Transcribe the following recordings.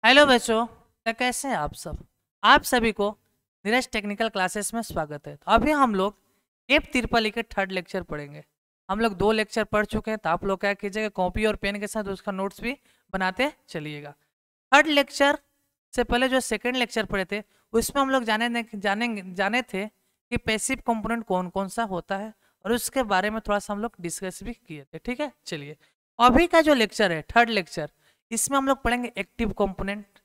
Hello बच्चों। तो कैसे हैं आप सब। आप सभी को नीरज टेक्निकल क्लासेस में स्वागत है। तो अभी हम लोग एप तिरपाली के थर्ड लेक्चर पढ़ेंगे। हम लोग 2 लेक्चर पढ़ चुके हैं, तो आप लोग क्या कीजिएगा, कॉपी और पेन के साथ उसका नोट्स भी बनाते चलिएगा। थर्ड लेक्चर से पहले जो सेकेंड लेक्चर पढ़े थे उसमें हम लोग जाने थे कि पैसिव कंपोनेंट कौन कौन सा होता है, और उसके बारे में थोड़ा सा हम लोग डिस्कस भी किए थे। ठीक है, चलिए अभी का जो लेक्चर है थर्ड लेक्चर, इसमें हम लोग पढ़ेंगे एक्टिव कंपोनेंट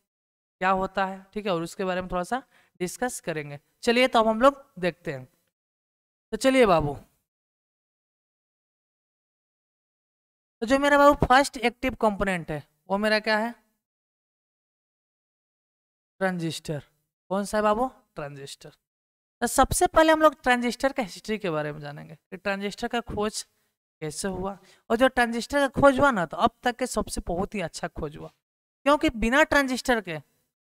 क्या होता है। ठीक है, और उसके बारे में थोड़ा सा डिस्कस करेंगे। चलिए तो अब हम लोग देखते हैं। तो चलिए बाबू, तो जो मेरा बाबू फर्स्ट एक्टिव कंपोनेंट है वो मेरा क्या है, ट्रांजिस्टर। कौन सा है बाबू, ट्रांजिस्टर। तो सबसे पहले हम लोग ट्रांजिस्टर का हिस्ट्री के बारे में जानेंगे कि ट्रांजिस्टर का खोज कैसे हुआ। और जो ट्रांजिस्टर का खोज हुआ ना, तो अब तक के सबसे बहुत ही अच्छा खोज हुआ, क्योंकि बिना ट्रांजिस्टर के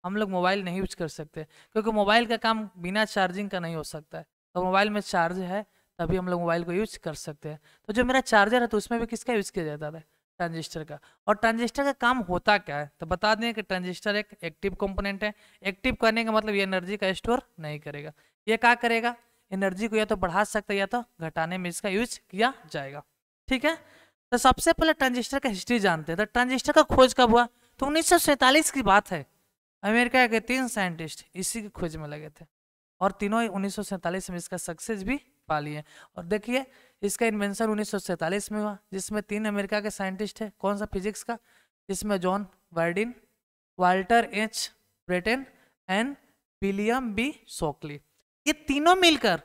हम लोग मोबाइल नहीं यूज कर सकते, क्योंकि मोबाइल का काम बिना चार्जिंग का नहीं हो सकता है। तो मोबाइल में चार्ज है तभी हम लोग मोबाइल को यूज कर सकते हैं। तो जो मेरा चार्जर है तो उसमें भी किसका यूज किया जाता है, ट्रांजिस्टर का। और ट्रांजिस्टर का काम होता क्या है, तो बता दें कि ट्रांजिस्टर एक एक्टिव कंपोनेंट है। एक्टिव करने का मतलब ये एनर्जी का स्टोर नहीं करेगा, ये क्या करेगा, एनर्जी को या तो बढ़ा सकता है या तो घटाने में इसका यूज किया जाएगा। ठीक है, तो सबसे पहले ट्रांजिस्टर का हिस्ट्री जानते हैं। तो ट्रांजिस्टर का खोज कब हुआ, तो 1947 की बात है। अमेरिका के 3 साइंटिस्ट इसी की खोज में लगे थे, और तीनों ही 1947 में इसका सक्सेस भी पा लिए। और देखिए, इसका इन्वेंशन 1947 में हुआ, जिसमें 3 अमेरिका के साइंटिस्ट है। कौन सा, फिजिक्स का, जिसमें John Bardeen, Walter H Brattain and William B Shockley, ये तीनों मिलकर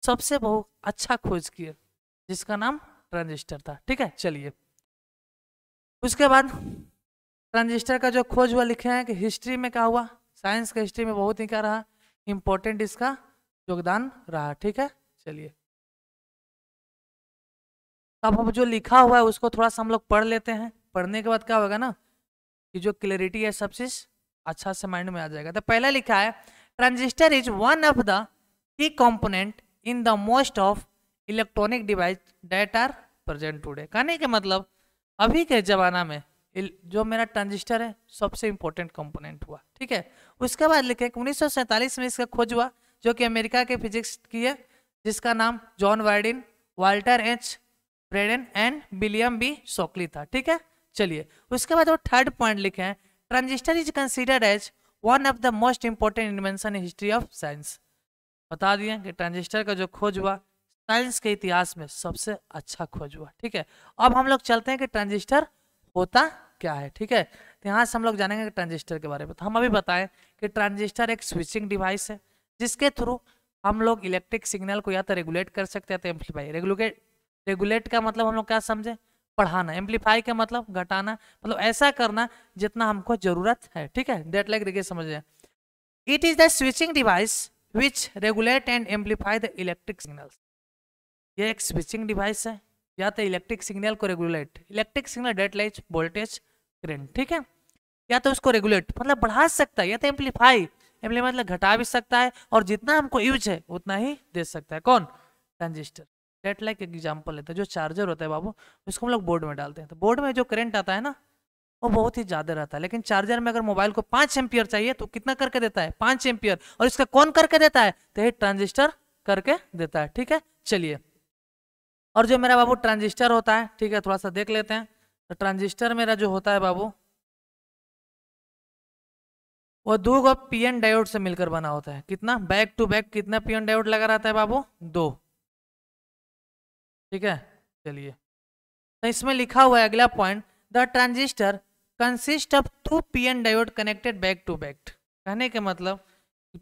सबसे बहुत अच्छा खोज किए, जिसका नाम ट्रांजिस्टर था। ठीक है, चलिए उसके बाद ट्रांजिस्टर का जो खोज हुआ लिखे हैं कि हिस्ट्री में क्या हुआ, साइंस का हिस्ट्री में बहुत ही क्या रहा, इंपॉर्टेंट इसका योगदान रहा। ठीक है, चलिए अब हम जो लिखा हुआ है उसको थोड़ा सा हम लोग पढ़ लेते हैं। पढ़ने के बाद क्या होगा ना, कि जो क्लैरिटी है सब चीज अच्छा से माइंड में आ जाएगा। तो पहला लिखा है, transistor is one of the key component in the most of electronic device that are present today. कहने के मतलब अभी के जमाना में जो मेरा ट्रांजिस्टर है सबसे इंपॉर्टेंट कंपोनेंट हुआ। ठीक है, उसके बाद लिखे 1947 में इसका खोज हुआ, जो कि अमेरिका के फिजिक्स की है, जिसका नाम John Bardeen, Walter H Brattain and William B Shockley था। ठीक है, चलिए उसके बाद वो थर्ड पॉइंट लिखे हैं, transistor is considered as one of the most important invention in history of science. बता दिए कि ट्रांजिस्टर का जो खोज हुआ साइंस के इतिहास में सबसे अच्छा खोज हुआ। ठीक है, अब हम लोग चलते हैं कि ट्रांजिस्टर होता क्या है। ठीक है, तो यहाँ से हम लोग जानेंगे कि ट्रांजिस्टर के बारे में। तो हम अभी बताएं कि ट्रांजिस्टर एक स्विचिंग डिवाइस है, जिसके थ्रू हम लोग इलेक्ट्रिक सिग्नल को या तो रेगुलेट कर सकते हैं तो एम्पलीफाई। रेगुलेट का मतलब हम लोग क्या समझे, बढ़ाना। एम्पलीफाई का मतलब घटाना, मतलब ऐसा करना जितना हमको जरूरत है। ठीक है, डेट लाइक देखिए समझिए, it is the switching device which regulate and amplify the electric signals. ये एक स्विचिंग डिवाइस है, या तो इलेक्ट्रिक सिग्नल को regulate, electric signal that light voltage current. ठीक है, या तो उसको रेगुलेट मतलब बढ़ा सकता है, या तो एम्पलीफाई, एम्पलीफाई मतलब घटा भी सकता है, और जितना हमको यूज है उतना ही दे सकता है। कौन, ट्रांजिस्टर। डेट लाइक एग्जाम्पल लेते हैं, जो चार्जर होता है बाबू, उसको हम लोग बोर्ड में डालते हैं, तो बोर्ड में जो करंट आता है ना वो बहुत ही ज्यादा रहता है, लेकिन चार्जर में अगर मोबाइल को 5 एम्पियर चाहिए तो कितना करके देता है, 5 एम्पियर। और इसका कौन करके देता है, तो ये ट्रांजिस्टर करके देता है। ठीक है, चलिए और जो मेरा बाबू ट्रांजिस्टर होता है, ठीक है, थोड़ा सा देख लेते हैं। तो ट्रांजिस्टर मेरा जो होता है बाबू, वो 2 पीएन डायोड से मिलकर बना होता है। कितना, बैक टू बैक कितना पीएन डायोड लगा रहता है बाबू, 2। ठीक है, चलिए तो इसमें लिखा हुआ है अगला point, the transistor consist of 2 PN diode connected back to back. कहने के मतलब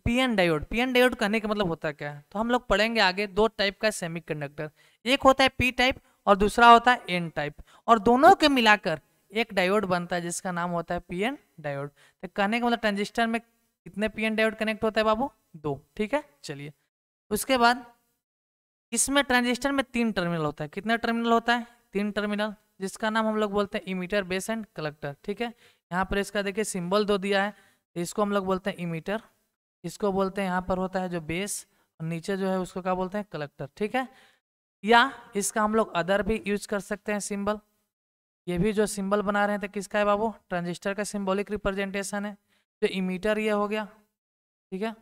पीएन डायोड, पीएन डायोड कहने का मतलब होता क्या है, तो हम लोग पढ़ेंगे आगे 2 टाइप का सेमीकंडक्टर, एक होता है पी टाइप और दूसरा होता है एन टाइप, और दोनों के मिलाकर एक डायोड बनता है जिसका नाम होता है पीएन डायोड। तो कहने का मतलब ट्रांजिस्टर में कितने पीएन डायोड कनेक्ट होता है बाबू, 2। ठीक है, चलिए उसके बाद इसमें ट्रांजिस्टर में 3 टर्मिनल होता है। कितना टर्मिनल होता है, 3 टर्मिनल, जिसका नाम हम लोग बोलते हैं इमीटर, बेस एंड कलेक्टर। ठीक है, यहाँ पर इसका देखिए सिंबल दो दिया है, तो इसको हम लोग बोलते हैं इमीटर, इसको बोलते हैं यहाँ पर होता है जो बेस, और नीचे जो है उसको क्या बोलते हैं, कलेक्टर। ठीक है, या इसका हम लोग अदर भी यूज कर सकते हैं सिंबल, ये भी जो सिंबल बना रहे हैं तो किसका है बाबू, ट्रांजिस्टर का सिंबॉलिक रिप्रेजेंटेशन है। तो इमीटर ये हो गया, ठीक है।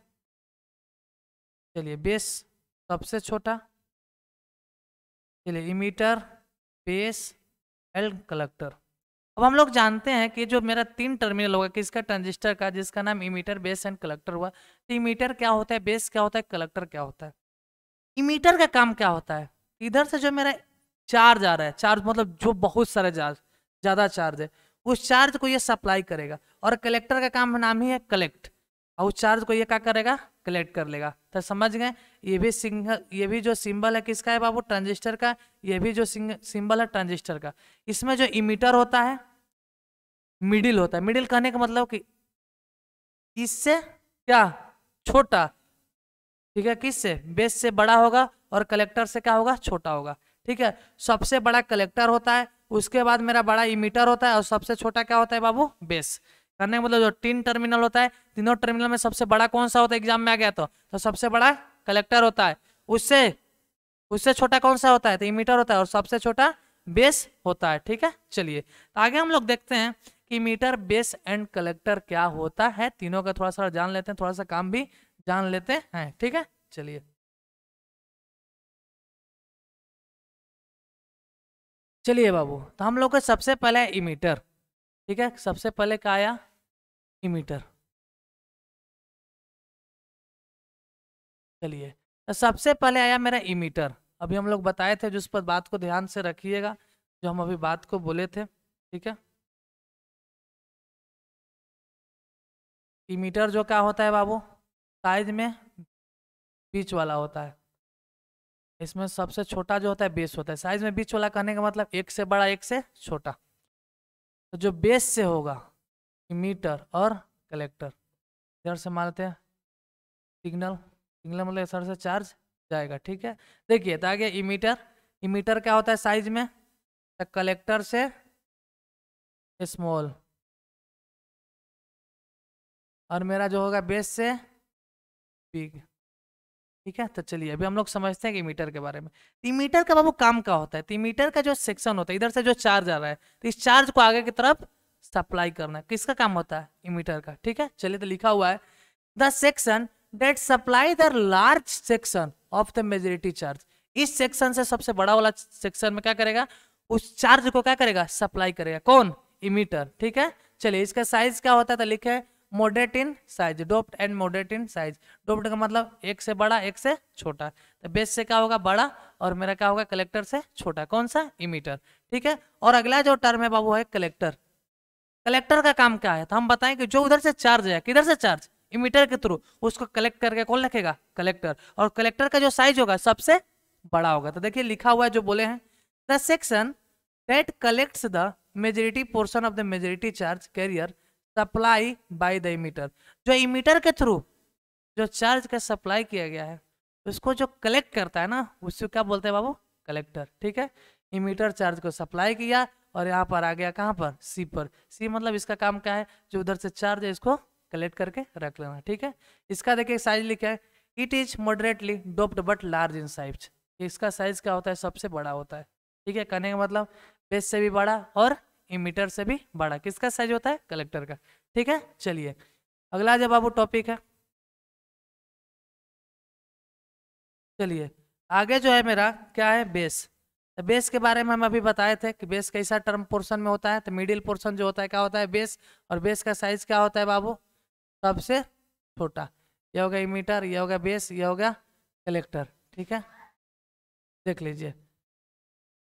चलिए बेस सबसे छोटा, चलिए इमीटर, बेस एंड कलेक्टर। अब हम लोग जानते हैं कि जो मेरा 3 टर्मिनल होगा किसका, ट्रांजिस्टर का, जिसका नाम इमीटर, बेस एंड कलेक्टर हुआ। तो इमीटर क्या होता है, बेस क्या होता है, कलेक्टर क्या होता है। इमीटर का काम क्या होता है, इधर से जो मेरा चार्ज आ रहा है, चार्ज मतलब जो बहुत सारा चार्ज, ज्यादा चार्ज है, उस चार्ज को ये सप्लाई करेगा। और कलेक्टर का काम नाम ही है कलेक्ट, और उस चार्ज को ये क्या करेगा, कलेक्ट कर लेगा। तो समझ गए, ये भी सिंगल, ये भी जो सिंबल है किसका है बाबू, ट्रांजिस्टर का। ये भी जो सिंबल है ट्रांजिस्टर का। इसमें जो इमीटर होता है मिडिल होता है। मिडिल कहने का मतलब कि इससे क्या छोटा, ठीक है, किससे, बेस से बड़ा होगा और कलेक्टर से क्या होगा, छोटा होगा, ठीक है। सबसे बड़ा कलेक्टर होता है, उसके बाद मेरा बड़ा इमीटर होता है, और सबसे छोटा क्या होता है बाबू, बेस। करने का मतलब जो 3 टर्मिनल होता है, तीनों टर्मिनल में सबसे बड़ा कौन सा होता है, एग्जाम में आ गया तो सबसे बड़ा कलेक्टर होता है। उससे उससे छोटा कौन सा होता है, तो इमीटर होता है, और सबसे छोटा बेस होता है, ठीक है। चलिए तो आगे हम लोग देखते हैं कि मीटर, बेस एंड कलेक्टर क्या होता है। तीनों का थोड़ा सा जान लेते हैं, थोड़ा सा काम भी जान लेते हैं, ठीक है। चलिए चलिए बाबू, तो हम लोग का सबसे पहले है इमीटर, ठीक है। सबसे पहले क्या आया, इमीटर। चलिए तो सबसे पहले आया मेरा इमीटर। अभी हम लोग बताए थे, जो उस पर बात को ध्यान से रखिएगा, जो हम अभी बात को बोले थे, ठीक है। इमीटर जो क्या होता है बाबू, साइज में बीच वाला होता है। इसमें सबसे छोटा जो होता है बेस होता है। साइज में बीच वाला कहने का मतलब एक से बड़ा एक से छोटा। तो जो बेस से होगा इमीटर और कलेक्टर, इधर से मानते हैं सिग्नल, सिग्नल मतलब इधर से चार्ज जाएगा, ठीक है। देखिए तो आगे इमीटर, इमीटर क्या होता है साइज में, तो कलेक्टर से स्मॉल, और मेरा जो होगा बेस से बिग, ठीक है। तो चलिए अभी हम लोग समझते हैं कि मीटर के बारे में। मीटर का बाबू काम क्या होता है, तो मीटर का जो सेक्शन होता है, इधर से जो चार्ज आ रहा है, तो इस चार्ज को आगे की तरफ सप्लाई करना, किसका काम होता है, इमीटर का, ठीक है। चलिए तो लिखा हुआ है the section that supply the large section of the majority charge. इस सेक्शन से सबसे बड़ा वाला सेक्शन में क्या करेगा, उस चार्ज को क्या करेगा, सप्लाई करेगा, कौन, इमीटर, ठीक है। चलिए इसका साइज क्या होता है, तो लिखे moderate in size, doped and moderate in size. Doped का मतलब एक से बड़ा एक से छोटा, तो बेस से क्या होगा बड़ा, और मेरा क्या होगा कलेक्टर से छोटा, कौन सा, इमीटर, ठीक है। और अगला जो टर्म है बाबू है कलेक्टर। कलेक्टर का काम क्या है, तो हम बताएं कि जो उधर से चार्ज है, किधर से चार्ज, इमीटर के थ्रू, उसको कलेक्ट करके कौन रखेगा, कलेक्टर। और कलेक्टर का जो साइज होगा सबसे बड़ा होगा। तो देखिए लिखा हुआ है जो बोले हैं, the section that collects the majority portion of the majority charge career supply by the emitter. जो इमीटर के थ्रू जो चार्ज का सप्लाई किया गया है, उसको जो कलेक्ट करता है ना, उसको क्या बोलते हैं बाबू, कलेक्टर, ठीक है। इमीटर चार्ज को सप्लाई किया, और यहाँ पर आ गया कहाँ पर, सी पर। सी मतलब इसका काम क्या है, जो उधर से चार्ज है इसको कलेक्ट करके रख लेना, ठीक है। इसका देखिए साइज लिखा है, it is moderately doped but large in size. इसका साइज क्या होता है, सबसे बड़ा होता है, ठीक है। कहने का मतलब बेस से भी बड़ा और इमीटर से भी बड़ा, किसका साइज होता है, कलेक्टर का, ठीक है। चलिए अगला जब बाबू टॉपिक है, चलिए आगे जो है मेरा क्या है, बेस। तो बेस के बारे में हम अभी बताए थे कि बेस कैसा टर्म पोर्शन में होता है, तो मिडिल पोर्शन जो होता है क्या होता है, बेस। और बेस का साइज क्या होता है बाबू, सबसे छोटा। ये हो गया इमीटर, ये हो गया बेस, ये हो गया कलेक्टर, ठीक है। देख लीजिए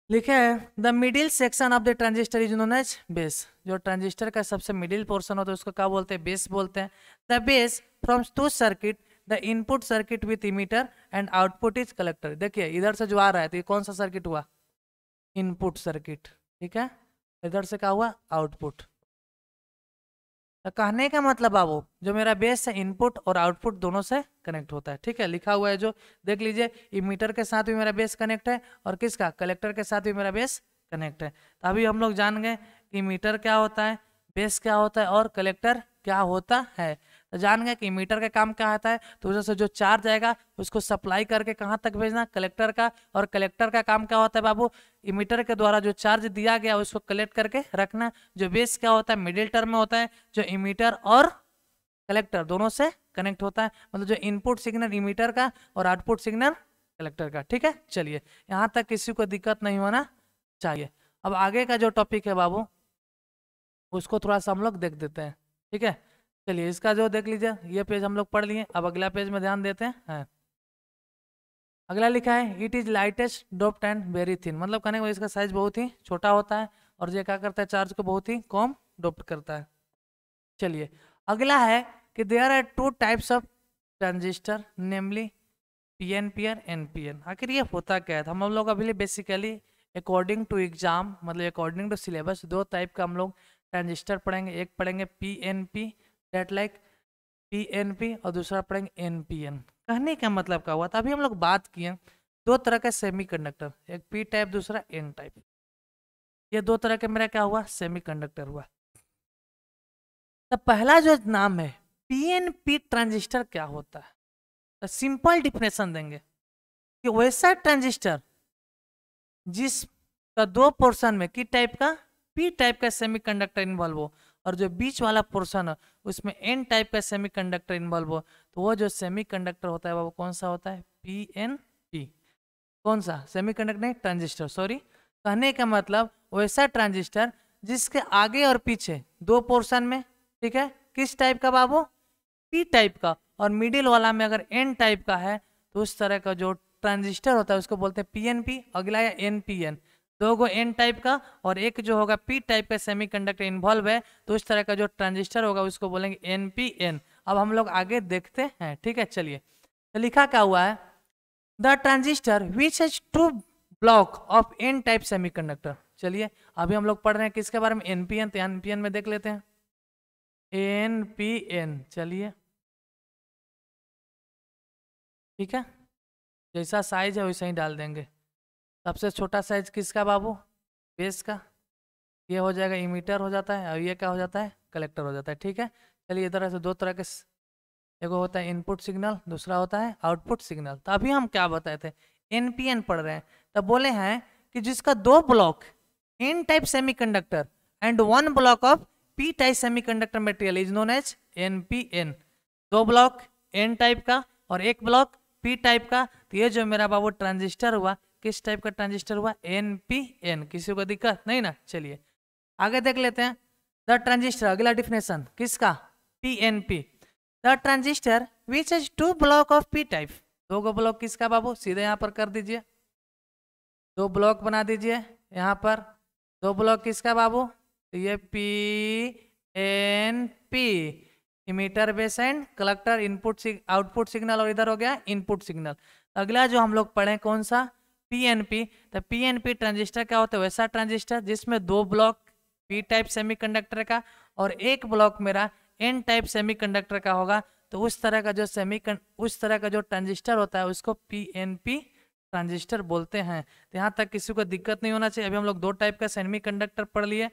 लिखे है the middle section of the transistor is known as base. जो ट्रांजिस्टर का सबसे मिडिल पोर्शन होता है उसको क्या बोलते हैं, बेस बोलते हैं। The base forms two circuit, the input circuit with emitter and output is collector. देखिए इधर से जो आ रहा है तो ये कौन सा सर्किट हुआ, इनपुट सर्किट, ठीक है। इधर से क्या हुआ, आउटपुट। तो कहने का मतलब बाबू जो मेरा बेस है इनपुट और आउटपुट दोनों से कनेक्ट होता है, ठीक है। लिखा हुआ है जो देख लीजिए, इमीटर के साथ भी मेरा बेस कनेक्ट है, और किसका, कलेक्टर के साथ भी मेरा बेस कनेक्ट है। तो अभी हम लोग जान गए कि मीटर क्या होता है, बेस क्या होता है, और कलेक्टर क्या होता है। तो जान गए कि इमीटर का काम क्या आता है, तो उधर से जो चार्ज आएगा उसको सप्लाई करके कहाँ तक भेजना, कलेक्टर का, और कलेक्टर का काम क्या होता है बाबू, इमीटर के द्वारा जो चार्ज दिया गया उसको कलेक्ट करके रखना। जो बेस क्या होता है, मिडिल टर्म में होता है, जो इमीटर और कलेक्टर दोनों से कनेक्ट होता है, मतलब जो इनपुट सिग्नल इमीटर का और आउटपुट सिग्नल कलेक्टर का। ठीक है, चलिए यहाँ तक किसी को दिक्कत नहीं होना चाहिए। अब आगे का जो टॉपिक है बाबू उसको थोड़ा सा हम लोग देख देते हैं। ठीक है, चलिए इसका जो देख लीजिए, ये पेज हम लोग पढ़ लिए, अब अगला पेज में ध्यान देते हैं। अगला लिखा है it is lightest doped and very thin, मतलब कहने को इसका साइज बहुत ही छोटा होता है और ये क्या करता है, चार्ज को बहुत ही कम डोप्ट करता है। चलिए अगला है कि there are two types of transistor namely PNP और एनपीएन। आखिर ये होता क्या है, तो हम लोग अभी बेसिकली अकॉर्डिंग टू एग्जाम, मतलब अकॉर्डिंग टू सिलेबस, दो टाइप का हम लोग ट्रांजिस्टर पढ़ेंगे। एक पढ़ेंगे पीएनपी दैट लाइक पीएनपी और दूसरा पढ़ेंगे एनपीएन। कहने का मतलब क्या हुआ था, अभी हम लोग बात किए दो तरह के सेमीकंडक्टर, एक पी टाइप दूसरा एन टाइप। ये दो तरह के मेरा क्या हुआ, सेमीकंडक्टर हुआ। तो पहला जो नाम है पीएनपी ट्रांजिस्टर क्या होता है, तो सिंपल डिफिनेशन देंगे कि वैसा ट्रांजिस्टर जिसका दो पोर्शन में की टाइप का पी टाइप का सेमीकंडक्टर इन्वॉल्व हो और जो बीच वाला पोर्शन है उसमें एन टाइप का सेमीकंडक्टर इन्वॉल्व हो, तो वो जो सेमीकंडक्टर होता है वो कौन सा होता है, पीएनपी। कौन सा, सेमीकंडक्टर नहीं, ट्रांजिस्टर, सॉरी। कहने का मतलब वैसा ट्रांजिस्टर जिसके आगे और पीछे दो पोर्शन में, ठीक है, किस टाइप का बाबू, पी टाइप का, और मिडिल वाला में अगर एन टाइप का है तो उस तरह का जो ट्रांजिस्टर होता है उसको बोलते हैं पीएनपी। अगला है एनपीएन, दो गो एन टाइप का और एक जो होगा पी टाइप का सेमीकंडक्टर इन्वॉल्व है, तो उस तरह का जो ट्रांजिस्टर होगा उसको बोलेंगे एनपीएन। अब हम लोग आगे देखते हैं। ठीक है, चलिए तो लिखा क्या हुआ है, the transistor which has two block of N type semiconductor. चलिए अभी हम लोग पढ़ रहे हैं किसके बारे में, एनपीएन, तो एनपीएन में देख लेते हैं एनपीएन। चलिए ठीक है, जैसा साइज है वैसा ही डाल देंगे। सबसे छोटा साइज किसका बाबू, बेस का, ये हो जाएगा इमीटर हो जाता है और ये क्या हो जाता है, कलेक्टर हो जाता है। ठीक है, चलिए इधर से दो तरह के, एक होता है इनपुट सिग्नल, दूसरा होता है आउटपुट सिग्नल। तो अभी हम क्या बताए थे, एनपीएन पढ़ रहे हैं, तब बोले हैं कि जिसका दो block N type semiconductor and one block of P type semiconductor material is known as NPN. दो ब्लॉक एन टाइप का और एक ब्लॉक पी टाइप का, तो ये जो मेरा बाबू ट्रांजिस्टर हुआ किस टाइप का ट्रांजिस्टर हुआ, एनपीएन। किसी को दिक्कत नहीं ना, चलिए आगे देख लेते हैं। द ट्रांजिस्टर, अगला डिफिनेशन किसका, PNP, the transistor which is two block of P type. दो गो ब्लॉक किसका बाबू, सीधे यहाँ पर कर दीजिए, दो ब्लॉक बना दीजिए यहाँ पर, दो ब्लॉक किसका बाबू, तो ये P N P, emitter base and collector, input output signal, और इधर हो गया इनपुट सिग्नल। अगला जो हम लोग पढ़े कौन सा, पीएनपी। तो पीएनपी ट्रांजिस्टर क्या होता है, वैसा ट्रांजिस्टर जिसमें दो ब्लॉक पी टाइप सेमीकंडक्टर का और एक ब्लॉक मेरा एन टाइप सेमीकंडक्टर का होगा, तो उस तरह का जो ट्रांजिस्टर होता है उसको पीएनपी ट्रांजिस्टर बोलते हैं। तो यहाँ तक किसी को दिक्कत नहीं होना चाहिए। अभी हम लोग दो टाइप का सेमीकंडक्टर पढ़ लिए,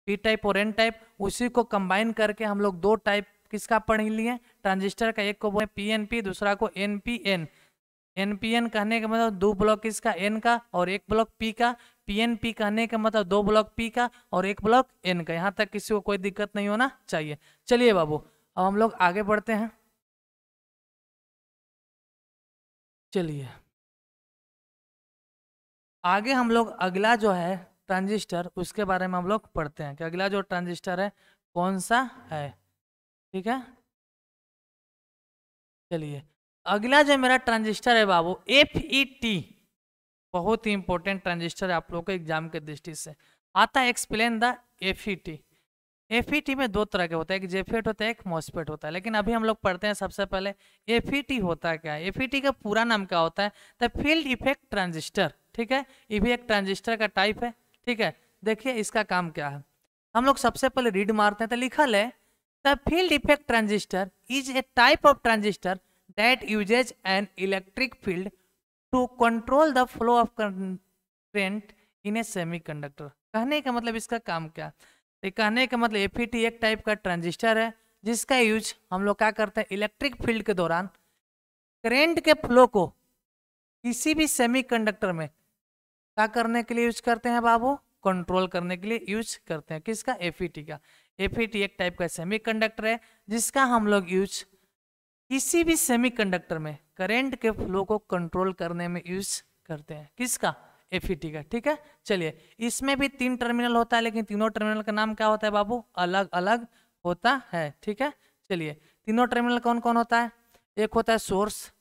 पी टाइप और एन टाइप, उसी को कंबाइन करके हम लोग दो टाइप किसका पढ़ लिए, ट्रांजिस्टर का, एक को बोले पीएनपी दूसरा को एनपीएन। एनपीएन कहने का मतलब दो ब्लॉक किसका, एन का और एक ब्लॉक पी का, पीएनपी कहने का मतलब दो ब्लॉक पी का और एक ब्लॉक एन का। यहाँ तक किसी को कोई दिक्कत नहीं होना चाहिए। चलिए बाबू अब हम लोग आगे बढ़ते हैं। चलिए आगे हम लोग अगला जो है ट्रांजिस्टर उसके बारे में हम लोग पढ़ते हैं कि अगला जो ट्रांजिस्टर है कौन सा है। ठीक है, चलिए अगला जो मेरा ट्रांजिस्टर है बाबू FET, बहुत ही इंपॉर्टेंट ट्रांजिस्टर है आप लोगों को एग्जाम के दृष्टि से आता है। Explain the FET। FET में दो तरह के होता है, एक जेफेट होता है एक मॉसफेट होता है, लेकिन अभी हम लोग पढ़ते हैं सबसे पहले FET होता है क्या है। FET का पूरा नाम क्या होता है, द फील्ड इफेक्ट ट्रांजिस्टर। ठीक है, ये भी एक ट्रांजिस्टर का टाइप है। ठीक है, देखिए इसका काम क्या है, हम लोग सबसे पहले रीड मारते हैं तो लिखा है the field effect transistor is a type of transistor that uses an electric field to control the flow of current in a semiconductor. कहने का मतलब इसका काम क्या, कहने का मतलब FET एक टाइप का ट्रांजिस्टर है जिसका यूज हम लोग क्या करते हैं इलेक्ट्रिक फील्ड के दौरान करंट के फ्लो को किसी भी सेमीकंडक्टर में क्या करने के लिए यूज करते हैं बाबू, कंट्रोल करने के लिए यूज करते हैं। किसका, एफईटी का। एफईटी एक टाइप का सेमीकंडक्टर है जिसका हम लोग यूज किसी भी सेमीकंडक्टर में करंट के फ्लो को कंट्रोल करने में यूज करते हैं। किसका, एफईटी का। ठीक है, चलिए इसमें भी 3 टर्मिनल होता है, लेकिन तीनों टर्मिनल का नाम क्या होता है बाबू, अलग अलग होता है। ठीक है, चलिए तीनों टर्मिनल कौन कौन होता है, एक होता है सोर्स,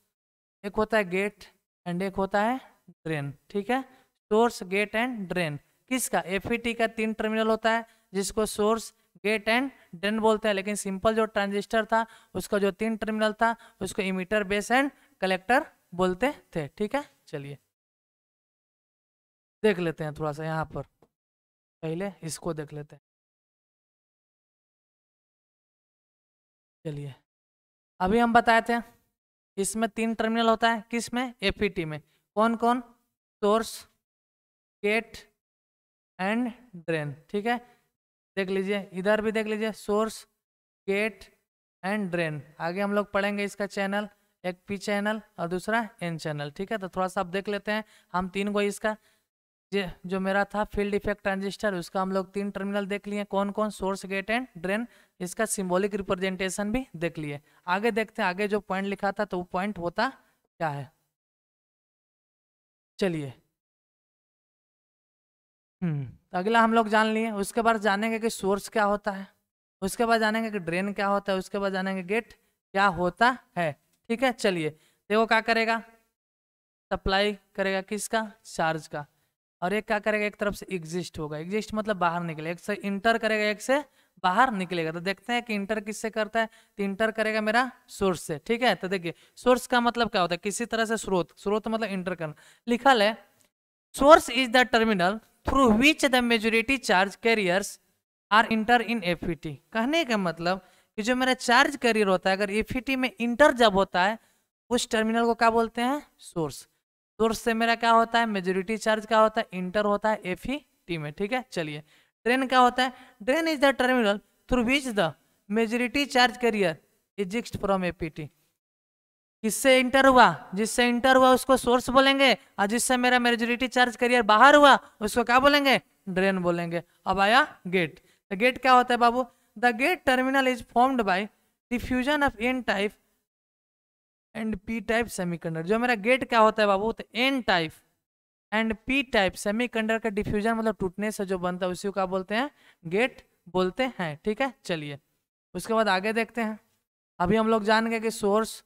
एक होता है गेट एंड एक होता है ड्रेन। ठीक है, सोर्स गेट एंड ड्रेन। किसका, एफईटी का 3 टर्मिनल होता है जिसको सोर्स गेट एंड ड्रेन बोलते हैं, लेकिन सिंपल जो ट्रांजिस्टर था उसका जो 3 टर्मिनल था उसको इमीटर, बेस एंड कलेक्टर बोलते थे। ठीक है, चलिए देख लेते हैं थोड़ा सा यहाँ पर, पहले इसको देख लेते हैं। चलिए अभी हम बताए थे इसमें 3 टर्मिनल होता है, किसमें, एफईटी में। कौन कौन, सोर्स गेट एंड ड्रेन। ठीक है, देख लीजिए इधर भी देख लीजिए, सोर्स गेट एंड ड्रेन। आगे हम लोग पढ़ेंगे इसका चैनल, एक पी चैनल और दूसरा एन चैनल। ठीक है, तो थोड़ा सा आप देख लेते हैं। हम 3 को इसका जो मेरा था फील्ड इफेक्ट ट्रांजिस्टर, उसका हम लोग 3 टर्मिनल देख लिए, कौन कौन, सोर्स गेट एंड ड्रेन। इसका सिंबॉलिक रिप्रेजेंटेशन भी देख लिए। आगे देखते हैं आगे जो पॉइंट लिखा था तो वो पॉइंट होता क्या है। चलिए तो अगला हम लोग जान लिए, उसके बाद जानेंगे कि सोर्स क्या होता है, उसके बाद जानेंगे कि ड्रेन क्या होता है, उसके बाद जानेंगे गेट क्या होता है। ठीक है, चलिए देखो क्या करेगा, सप्लाई करेगा किसका, चार्ज का, और एक क्या करेगा, एक तरफ से एग्जिस्ट होगा। एग्जिस्ट मतलब बाहर निकलेगा, एक से इंटर करेगा, एक से बाहर निकलेगा। तो देखते हैं कि इंटर किससे करता है, तो इंटर करेगा मेरा सोर्स से। ठीक है, तो देखिए सोर्स का मतलब क्या होता है, किसी तरह से स्रोत, स्रोत मतलब इंटर करना। लिखा है source is the terminal through which the majority charge carriers are enter in FET. कहने का मतलब कि जो मेरा चार्ज कैरियर होता है अगर एफईटी में इंटर जब होता है उस टर्मिनल को क्या बोलते हैं, सोर्स। सोर्स से मेरा क्या होता है, मेजॉरिटी चार्ज क्या होता है, इंटर होता है एफईटी में। ठीक है, चलिए ड्रेन क्या होता है, drain is the terminal through which the majority charge carrier exist from FET. किससे इंटर हुआ, जिससे इंटर हुआ उसको सोर्स बोलेंगे, और जिससे मेरा मेजॉरिटी चार्ज कैरियर बाहर हुआ उसको क्या बोलेंगे, ड्रेन बोलेंगे। अब आया गेट। तो गेट क्या होता है बाबू, the gate terminal is formed by diffusion of N type and P type semiconductor. जो मेरा गेट क्या होता है बाबू, तो N type and P type semiconductor का डिफ्यूजन मतलब टूटने से जो बनता है उसी को क्या बोलते हैं, गेट बोलते हैं। ठीक है, चलिए उसके बाद आगे देखते हैं। अभी हम लोग जान गए कि सोर्स,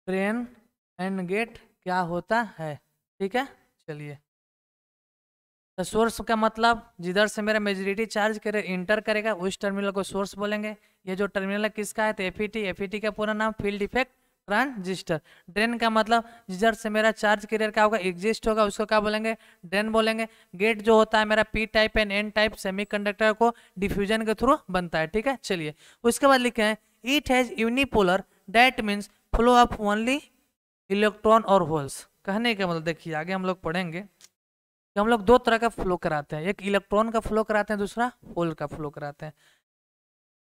ड्रेन एंड गेट क्या होता है। ठीक है, चलिए तो सोर्स का मतलब जिधर से मेरा मेजॉरिटी चार्ज करे इंटर करेगा उस टर्मिनल को सोर्स बोलेंगे। ये जो टर्मिनल है किसका है, तो एफईटी। एफईटी का पूरा नाम फील्ड इफेक्ट ट्रांजिस्टर। ड्रेन का मतलब जिधर से मेरा चार्ज कैरियर क्या होगा, एग्जिस्ट होगा, उसको क्या बोलेंगे, ड्रेन बोलेंगे। गेट जो होता है मेरा P type and N type semiconductor को डिफ्यूजन के थ्रू बनता है। ठीक है, चलिए उसके बाद लिखे हैं it has unipolar that means flow of only electron और होल्स। कहने का मतलब देखिए आगे हम लोग पढ़ेंगे कि हम लोग 2 तरह का फ्लो कराते हैं, एक इलेक्ट्रॉन का फ्लो कराते हैं, दूसरा होल का फ्लो कराते हैं।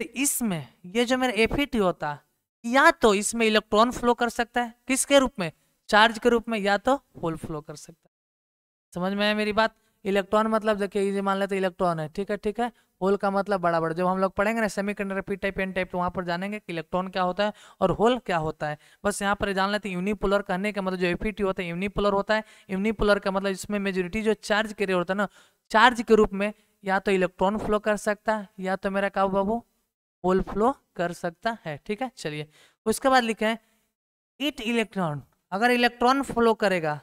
तो इसमें ये जो मेरा एफईटी होता है या तो इसमें इलेक्ट्रॉन फ्लो कर सकता है, किसके रूप में, चार्ज के रूप में, या तो होल फ्लो कर सकता है। समझ में आया मेरी बात। इलेक्ट्रॉन मतलब देखिए ये मान लेते इलेक्ट्रॉन है, ठीक है ठीक है। होल का मतलब बड़ा बड़ा, जब हम लोग पढ़ेंगे ना semiconductor P type N type तो वहां पर जानेंगे कि इलेक्ट्रॉन क्या होता है और होल क्या होता है। बस यहाँ पर जान लेते हैं यूनिपोलर कहने का मतलब जो एफईटी होता है यूनिपोलर होता है। यूनिपोलर का मतलब इसमें मेजोरिटी जो चार्ज कैरियर होता है ना, चार्ज के रूप में या तो इलेक्ट्रॉन फ्लो कर सकता है या तो मेरा क्या बाबू होल फ्लो कर सकता है। ठीक है, चलिए उसके बाद लिखे हैं इट इलेक्ट्रॉन। अगर इलेक्ट्रॉन फ्लो करेगा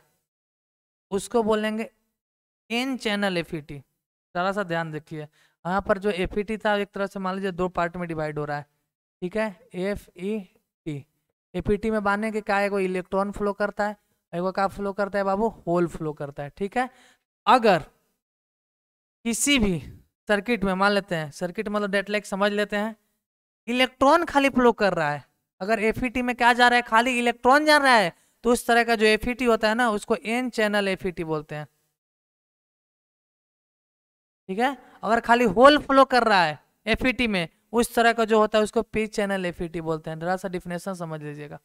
उसको बोलेंगे एन चैनल एफईटी। जरा सा ध्यान देखिए यहाँ पर जो एफईटी था एक तरह से मान लीजिए 2 पार्ट में डिवाइड हो रहा है। ठीक है, एफईटी। एफईटी में बांधने के क्या है, एगो इलेक्ट्रॉन फ्लो करता है, एगो क्या फ्लो करता है बाबू, होल फ्लो करता है। ठीक है, अगर किसी भी सर्किट में मान लेते हैं, सर्किट मतलब डेट लाइक समझ लेते हैं, इलेक्ट्रॉन खाली फ्लो कर रहा है, अगर एफईटी में क्या जा रहा है, खाली इलेक्ट्रॉन जा रहा है, तो उस तरह का जो एफईटी होता है ना उसको एन चैनल एफईटी बोलते हैं। ठीक है, अगर खाली होल फ्लो कर रहा है एफईटी में उस तरह का जो होता है उसको पी चैनल एफईटी बोलते हैं। जरा सा डिफिनेशन समझ लीजिएगा।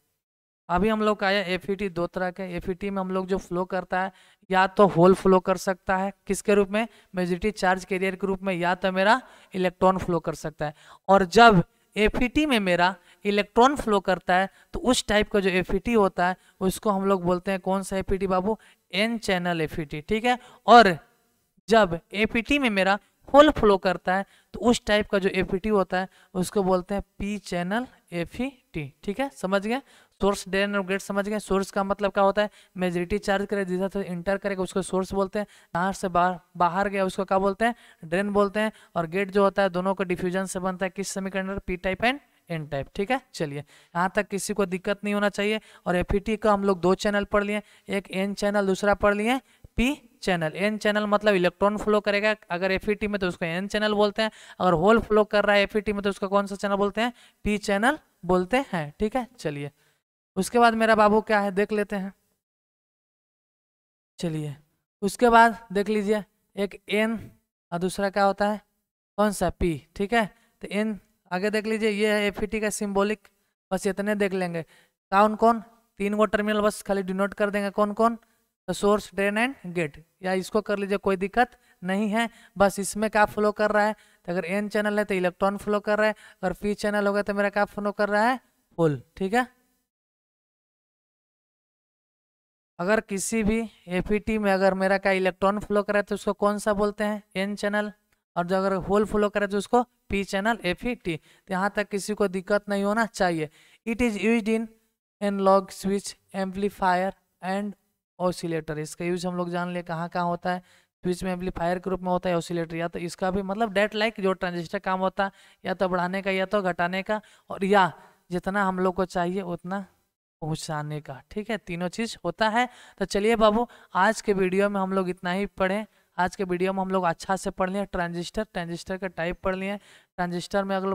अभी हम लोग का आया एफईटी दो तरह के। एफईटी में हम लोग जो फ्लो करता है या तो होल फ्लो कर सकता है, किसके रूप में, मेजॉरिटी चार्ज कैरियर के रूप में, या तो मेरा इलेक्ट्रॉन फ्लो कर सकता है। और जब एफईटी में मेरा इलेक्ट्रॉन फ्लो करता है तो उस टाइप का जो एफईटी होता है उसको हम लोग बोलते हैं कौन सा एफईटी बाबू, एन चैनल एफईटी, ठीक है। और जब एफईटी में मेरा होल फ्लो करता है तो उस टाइप का जो एफईटी होता है उसको बोलते हैं पी चैनल एफईटी, ठीक है, समझ गए। सोर्स ड्रेन और गेट समझ गए। सोर्स का मतलब क्या होता है, मेजॉरिटी चार्ज करे जिधर से इंटर करेगा उसको सोर्स बोलते हैं, बाहर से बाहर गया उसको क्या बोलते हैं, ड्रेन बोलते हैं। और गेट जो होता है दोनों का डिफ्यूजन से बनता है किस semiconductor, P type and N type, ठीक है। चलिए यहाँ तक किसी को दिक्कत नहीं होना चाहिए। और एफईटी का हम लोग दो चैनल पढ़ लिए, एक एन चैनल, दूसरा पढ़ लिए पी चैनल। एन चैनल मतलब इलेक्ट्रॉन फ्लो करेगा अगर एफईटी में तो उसको एन चैनल बोलते हैं, अगर होल फ्लो कर रहा है एफईटी में तो उसको कौन सा चैनल बोलते हैं, पी चैनल बोलते हैं, ठीक है। चलिए उसके बाद मेरा बाबू क्या है देख लेते हैं। चलिए उसके बाद देख लीजिए, एक एन और दूसरा क्या होता है, कौन सा, पी, ठीक है। तो एन आगे देख लीजिए, ये है एफईटी का सिंबॉलिक, बस इतने देख लेंगे। कौन कौन, तीन गो टर्मिनल बस खाली डिनोट कर देंगे, कौन कौन, तो सोर्स ड्रेन एंड गेट, या इसको कर लीजिए, कोई दिक्कत नहीं है। बस इसमें क्या फ्लो कर रहा है, तो अगर एन चैनल है तो इलेक्ट्रॉन फ्लो कर रहा है, अगर पी चैनल होगा तो मेरा क्या फ्लो कर रहा है, होल, ठीक है। अगर किसी भी एफईटी में अगर मेरा क्या इलेक्ट्रॉन फ्लो करे तो उसको कौन सा बोलते हैं, एन चैनल। और जो अगर होल फ्लो करे तो उसको पी चैनल एफईटी। तो यहाँ तक किसी को दिक्कत नहीं होना चाहिए। It is used in analog switch, amplifier and oscillator. इसका यूज हम लोग जान लिए कहाँ कहाँ होता है, स्विच में एम्पलीफायर के रूप में होता है, ऑसिलेटर या तो इसका भी मतलब डेट लाइक जो ट्रांजिस्टर काम होता है या तो बढ़ाने का या तो घटाने का, और या जितना हम लोग को चाहिए उतना पहुंचाने का, ठीक है, तीनों चीज होता है। तो चलिए बाबू आज के वीडियो में हम लोग इतना ही पढ़े। आज के वीडियो में हम लोग अच्छा से पढ़ लिए ट्रांजिस्टर, ट्रांजिस्टर का टाइप पढ़ लिए। ट्रांजिस्टर में अगर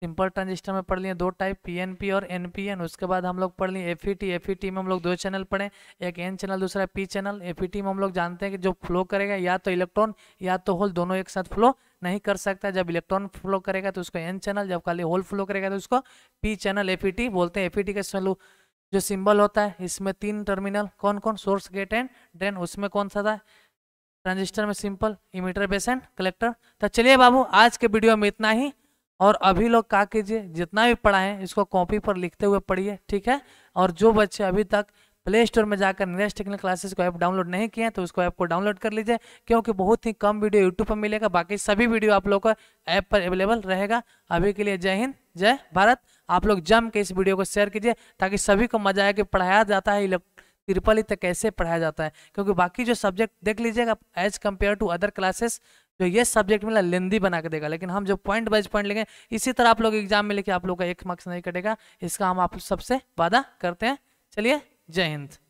सिंपल ट्रांजिस्टर में पढ़ लिए दो टाइप, पीएनपी और एनपीएन। उसके बाद हम लोग पढ़ लिए एफईटी। एफईटी में हम लोग दो चैनल पढ़े, एक एन चैनल दूसरा पी चैनल। एफईटी में हम लोग जानते हैं कि जो फ्लो करेगा या तो इलेक्ट्रॉन या तो होल, दोनों एक साथ फ्लो नहीं कर सकता। जब इलेक्ट्रॉन फ्लो करेगा तो उसको एन चैनल, जब खाली होल फ्लो करेगा तो उसको पी चैनल एफईटी बोलते हैं। एफईटी का जो सिंबल होता है इसमें तीन टर्मिनल, कौन कौन, सोर्स गेट एंड ड्रेन। उसमें कौन सा था, ट्रांजिस्टर में simple, emitter base and collector. तो चलिए बाबू आज के वीडियो में इतना ही। और अभी लोग क्या कीजिए, जितना भी पढ़ा है इसको कॉपी पर लिखते हुए पढ़िए, ठीक है। और जो बच्चे अभी तक प्ले स्टोर में जाकर नीरज टेक्निकल क्लासेस को ऐप डाउनलोड नहीं किए हैं तो उसको ऐप को डाउनलोड कर लीजिए, क्योंकि बहुत ही कम वीडियो यूट्यूब पर मिलेगा, बाकी सभी वीडियो आप लोग को ऐप पर अवेलेबल रहेगा। अभी के लिए जय हिंद जय भारत। आप लोग जम के इस वीडियो को शेयर कीजिए ताकि सभी को मजा आए कि पढ़ाया जाता है ट्रिपल ही तक कैसे पढ़ाया जाता है। क्योंकि बाकी जो सब्जेक्ट देख लीजिएगा as compare to other classes, जो ये सब्जेक्ट मिला लेंदी बना के देगा, लेकिन हम जो पॉइंट बाइज पॉइंट लेंगे इसी तरह आप लोग एग्जाम में लेके आप लोग का 1 मार्क्स नहीं कटेगा। इसका हम आप सबसे वादा करते हैं। चलिए जय हिंद।